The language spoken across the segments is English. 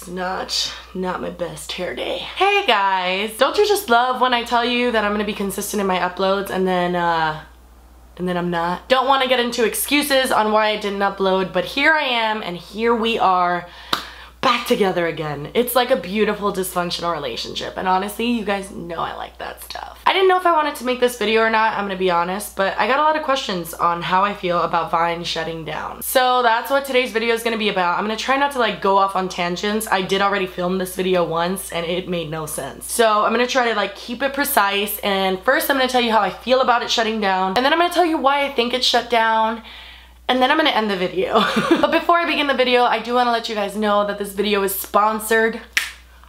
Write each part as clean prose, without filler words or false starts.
It's not my best hair day. Hey guys, don't you just love when I tell you that I'm gonna be consistent in my uploads and then I'm not? Don't want to get into excuses on why I didn't upload, but here I am and here we are back together again. It's like a beautiful dysfunctional relationship, and honestly, you guys know I like that stuff. I didn't know if I wanted to make this video or not, I'm gonna be honest, but I got a lot of questions on how I feel about Vine shutting down. So that's what today's video is gonna be about. I'm gonna try not to like go off on tangents. I did already film this video once and it made no sense. So I'm gonna try to like keep it precise, and first I'm gonna tell you how I feel about it shutting down, and then I'm gonna tell you why I think it shut down, and then I'm gonna end the video. But before I begin the video, I do wanna let you guys know that this video is sponsored.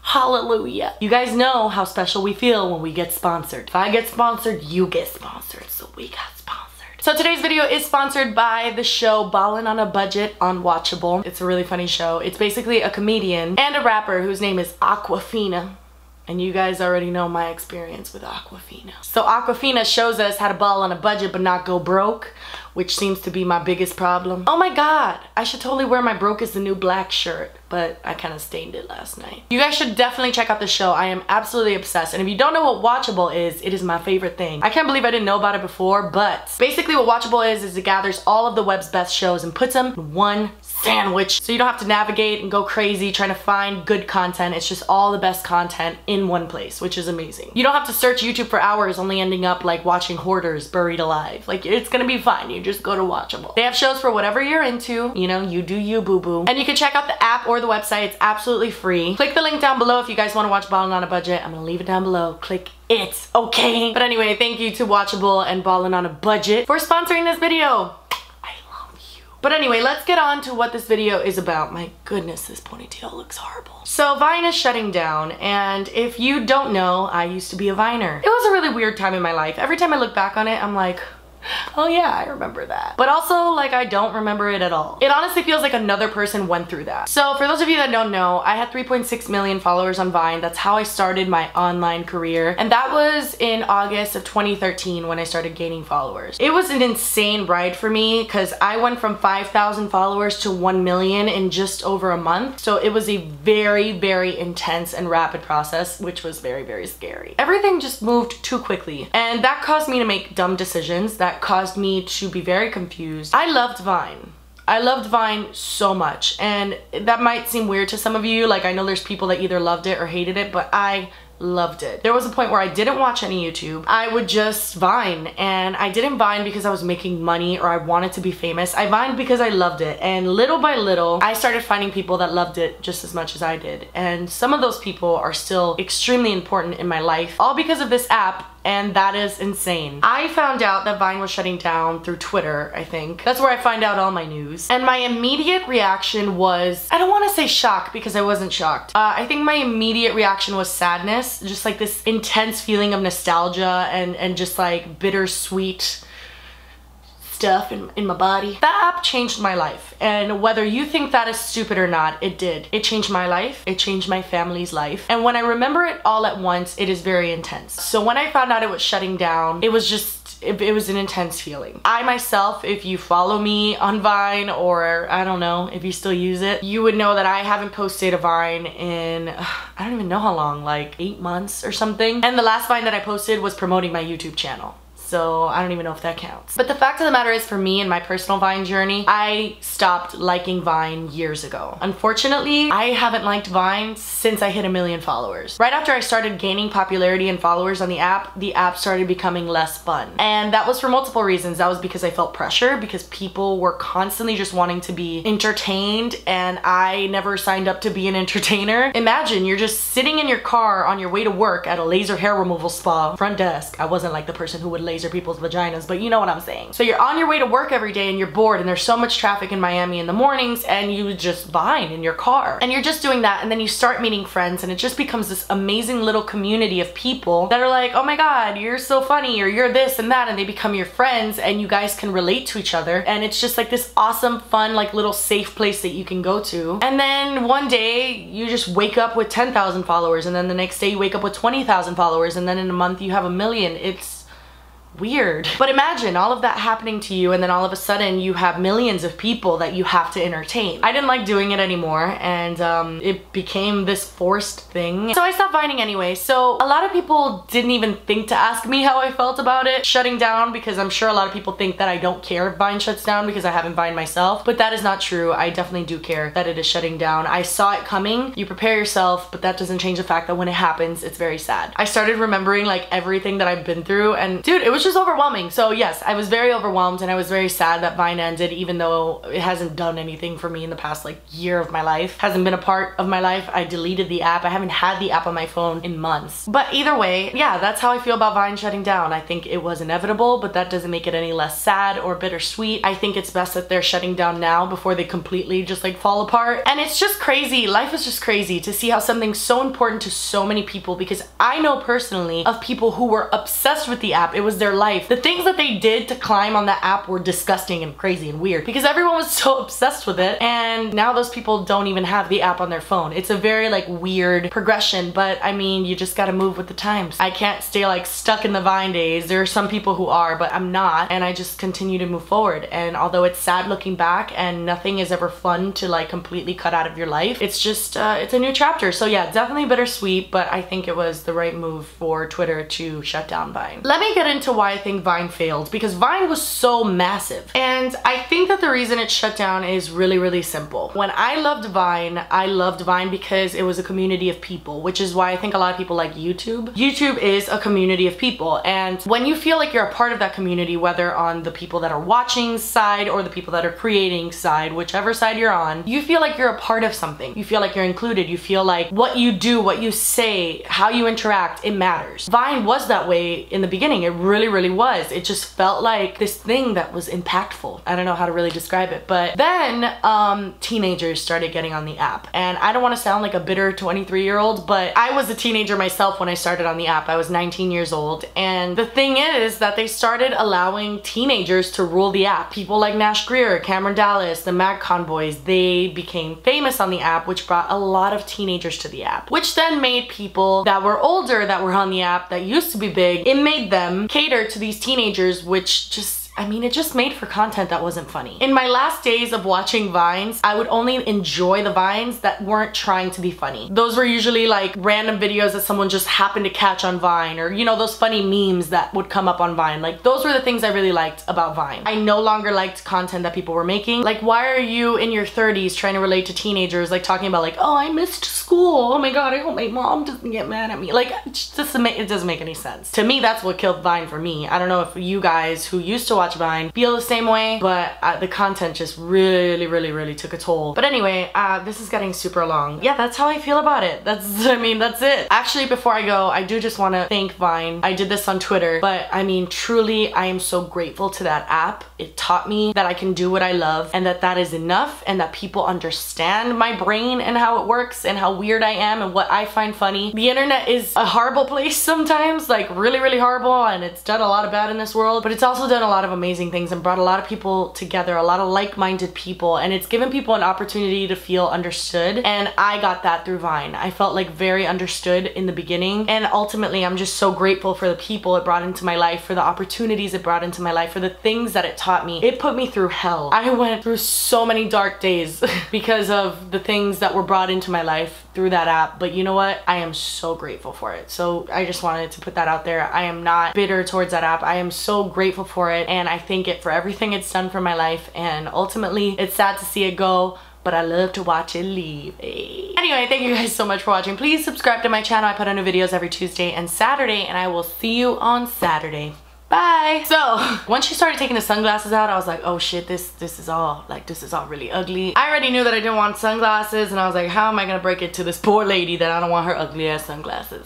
Hallelujah. You guys know how special we feel when we get sponsored. If I get sponsored, you get sponsored, so we got sponsored. So today's video is sponsored by the show Ballin on a Budget on Watchable. It's a really funny show. It's basically a comedian and a rapper whose name is Aquafina. And you guys already know my experience with Aquafina. So Aquafina shows us how to ball on a budget but not go broke, which seems to be my biggest problem. Oh my god, I should totally wear my broke is the new black shirt, but I kind of stained it last night. You guys should definitely check out the show. I am absolutely obsessed. And if you don't know what Watchable is, it is my favorite thing. I can't believe I didn't know about it before, but basically what Watchable is it gathers all of the web's best shows and puts them in one sandwich. So you don't have to navigate and go crazy trying to find good content. It's just all the best content in one place, which is amazing. You don't have to search YouTube for hours only ending up like watching hoarders buried alive. Like, it's gonna be fine. You just go to Watchable. They have shows for whatever you're into. You know, you do you, boo-boo. And you can check out the app or the website. It's absolutely free. Click the link down below if you guys want to watch Ballin on a Budget. I'm gonna leave it down below. Click it, okay? But anyway, thank you to Watchable and Ballin on a Budget for sponsoring this video. But anyway, let's get on to what this video is about. My goodness, this ponytail looks horrible. So Vine is shutting down, and if you don't know, I used to be a Viner. It was a really weird time in my life. Every time I look back on it, I'm like, oh yeah, I remember that. But also, like, I don't remember it at all. It honestly feels like another person went through that. So for those of you that don't know, I had 3.6 million followers on Vine. That's how I started my online career. And that was in August of 2013 when I started gaining followers. It was an insane ride for me because I went from 5,000 followers to 1 million in just over a month. So it was a very, very intense and rapid process, which was very, very scary. Everything just moved too quickly. And that caused me to make dumb decisions. That caused me to be very confused. I loved Vine. I loved Vine so much, and that might seem weird to some of you. Like, I know there's people that either loved it or hated it, but I loved it. There was a point where I didn't watch any YouTube. I would just Vine, and I didn't Vine because I was making money or I wanted to be famous. I Vined because I loved it, and little by little I started finding people that loved it just as much as I did, and some of those people are still extremely important in my life, all because of this app. And that is insane. I found out that Vine was shutting down through Twitter, I think. That's where I find out all my news. And my immediate reaction was, I don't want to say shock because I wasn't shocked. I think my immediate reaction was sadness, just like this intense feeling of nostalgia and just like bittersweet stuff in my body. That app changed my life, and whether you think that is stupid or not, it did. It changed my life, it changed my family's life, and when I remember it all at once, it is very intense. So when I found out it was shutting down, it was just, it was an intense feeling. I myself, if you follow me on Vine, or I don't know, if you still use it, you would know that I haven't posted a Vine in, I don't even know how long, like 8 months or something. And the last Vine that I posted was promoting my YouTube channel. So I don't even know if that counts. But the fact of the matter is, for me and my personal Vine journey, I stopped liking Vine years ago. Unfortunately, I haven't liked Vine since I hit 1 million followers. Right after I started gaining popularity and followers on the app started becoming less fun. And that was for multiple reasons. That was because I felt pressure, because people were constantly just wanting to be entertained, and I never signed up to be an entertainer. Imagine you're just sitting in your car on your way to work at a laser hair removal spa, front desk. I wasn't like the person who would laser people's vaginas, but you know what I'm saying. So you're on your way to work every day and you're bored, and there's so much traffic in Miami in the mornings, and you just Vine in your car. And you're just doing that, and then you start meeting friends, and it just becomes this amazing little community of people that are like, oh my god, you're so funny, or you're this and that, and they become your friends, and you guys can relate to each other, and it's just like this awesome, fun, like little safe place that you can go to. And then one day you just wake up with 10,000 followers, and then the next day you wake up with 20,000 followers, and then in a month you have 1 million. weird. But imagine all of that happening to you and then all of a sudden you have millions of people that you have to entertain. I didn't like doing it anymore, and it became this forced thing. So I stopped Vining anyway. So a lot of people didn't even think to ask me how I felt about it shutting down, because I'm sure a lot of people think that I don't care if Vine shuts down because I haven't Vined myself, but that is not true. I definitely do care that it is shutting down. I saw it coming. You prepare yourself, but that doesn't change the fact that when it happens, it's very sad. I started remembering like everything that I've been through, and dude, it was just overwhelming. So yes, I was very overwhelmed, and I was very sad that Vine ended, even though it hasn't done anything for me in the past like year of my life. Hasn't been a part of my life. I deleted the app. I haven't had the app on my phone in months. But either way, yeah, that's how I feel about Vine shutting down. I think it was inevitable, but that doesn't make it any less sad or bittersweet. I think it's best that they're shutting down now before they completely just like fall apart. And it's just crazy. Life is just crazy to see how something's so important to so many people, because I know personally of people who were obsessed with the app. It was their life. The things that they did to climb on that app were disgusting and crazy and weird because everyone was so obsessed with it, and now those people don't even have the app on their phone. It's a very like weird progression, but I mean, you just gotta move with the times. I can't stay like stuck in the Vine days. There are some people who are, but I'm not, and I just continue to move forward. And although it's sad looking back and nothing is ever fun to like completely cut out of your life, it's just it's a new chapter. So yeah, definitely bittersweet, but I think it was the right move for Twitter to shut down Vine. Let me get into why I think Vine failed, because Vine was so massive, and I think that the reason it shut down is really simple. When I loved Vine because it was a community of people, which is why I think a lot of people like YouTube. YouTube is a community of people, and when you feel like you're a part of that community, whether on the people that are watching side or the people that are creating side, whichever side you're on, you feel like you're a part of something. You feel like you're included. You feel like what you do, what you say, how you interact, it matters. Vine was that way in the beginning. It really was. It just felt like this thing that was impactful. I don't know how to really describe it, but then teenagers started getting on the app, and I don't want to sound like a bitter 23-year-old, but I was a teenager myself when I started on the app. I was 19 years old, and the thing is that they started allowing teenagers to rule the app. People like Nash Greer, Cameron Dallas, the MagCon boys, they became famous on the app, which brought a lot of teenagers to the app, which then made people that were older that were on the app that used to be big, it made them cater to these teenagers, which just, I mean, it just made for content that wasn't funny. In my last days of watching Vines, I would only enjoy the Vines that weren't trying to be funny. Those were usually like random videos that someone just happened to catch on Vine, or you know, those funny memes that would come up on Vine. Like, those were the things I really liked about Vine. I no longer liked content that people were making. Like, why are you in your 30s trying to relate to teenagers, like talking about like, oh, I missed school, oh my god, I hope my mom doesn't get mad at me. Like, it doesn't make any sense. To me, that's what killed Vine for me. I don't know if you guys who used to watch Vine feel the same way, but the content just really took a toll. But anyway, this is getting super long. Yeah, that's how I feel about it. I mean, that's it. Actually, before I go, I do just want to thank Vine. I did this on Twitter, but I mean, truly, I am so grateful to that app. It taught me that I can do what I love, and that is enough, and that people understand my brain and how it works and how weird I am and what I find funny. The internet is a horrible place sometimes, like really horrible, and it's done a lot of bad in this world, but it's also done a lot of amazing things and brought a lot of people together, a lot of like-minded people, and it's given people an opportunity to feel understood, and I got that through Vine. I felt like very understood in the beginning, and ultimately I'm just so grateful for the people it brought into my life, for the opportunities it brought into my life, for the things that it taught me. It put me through hell. I went through so many dark days because of the things that were brought into my life through that app, but you know what? I am so grateful for it. So I just wanted to put that out there. I am not bitter towards that app. I am so grateful for it, and I thank it for everything it's done for my life, and ultimately it's sad to see it go, but I love to watch it leave. Hey. Anyway, thank you guys so much for watching. Please subscribe to my channel. I put out new videos every Tuesday and Saturday, and I will see you on Saturday. Bye. So once she started taking the sunglasses out, I was like, oh shit, this is all really ugly. I already knew that I didn't want sunglasses, and I was like, how am I gonna break it to this poor lady that I don't want her ugly ass sunglasses?